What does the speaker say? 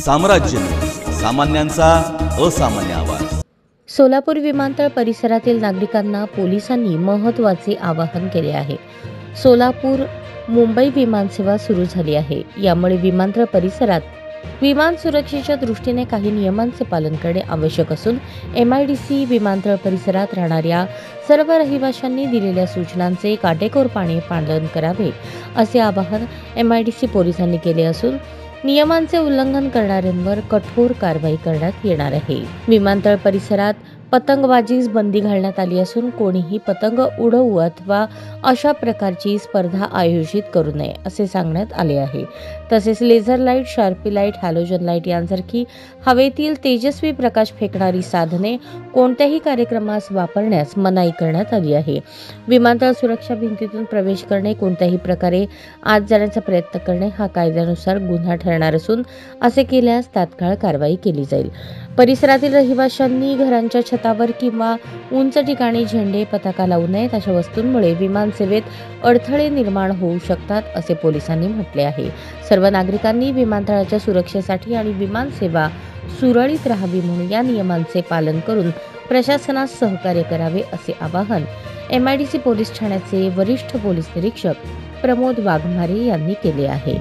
साम्राज्य न्यूज, सामान्यांचा असामान्य आवाज। सोलापूर विमानतळ परिसरातील नागरिकांना पोलिसांनी महत्त्वाचे आवाहन केले आहे। सोलापूर मुंबई विमानसेवा सुरू झाली आहे। यामुळे विमानतळ परिसरात विमान सुरक्षेच्या दृष्टीने काही नियमांचे पालन करणे आवश्यक असून MIDC विमानतळ परिसरात राहणाऱ्या सर्व रहिवाशांनी दिलेल्या सूचनांचे काटेकोरपणे पालन करावे असे आवाहन MIDC पोलिसांनी केले असून नियमांचे उल्लंघन करणाऱ्यांवर कठोर कारवाई करण्यात येणार आहे। विमानतळ परिसरात पतंगबाजीस बंदी घालण्यात आली असून कोणीही पतंग उडवू अथवा अशा प्रकारची स्पर्धा आयोजित करू नये असे सांगण्यात आले आहे। तसेच laser light, sharpy light, halogen light यांसारखी हवेतील तेजस्वी प्रकाश फेकणारी साधने कोणत्याही कार्यक्रमास वापरण्यास मनाई करण्यात आली आहे। विमानतळ सुरक्षा भिंतीतून प्रवेश करणे, कोणत्याही प्रकारे आत जाण्याचा प्रयत्न करणे हा कायद्यानुसार गुन्हा ठरणार असून असे केल्यास तात्काळ कारवाई केली जाईल। परिसरातील रहिवाशांनी घरांच्या छतावर किंवा उंच ठिकाणी झेंडे, पताका लावू नयेत। अशा वस्तूंमुळे विमान सेवेत अडथळे निर्माण होऊ शकतात असे पोलिसांनी म्हटले आहे। सर्व नागरिकांनी विमानतळाच्या सुरक्षेसाठी आणि विमान सेवा सुरळीत राहावी म्हणून या नियमांचे पालन करून प्रशासनास सहकार्य करावे असे आवाहन MIDC पोलीस ठाण्याचे वरिष्ठ पोलीस निरीक्षक प्रमोद वाघमारे यांनी केले आहे।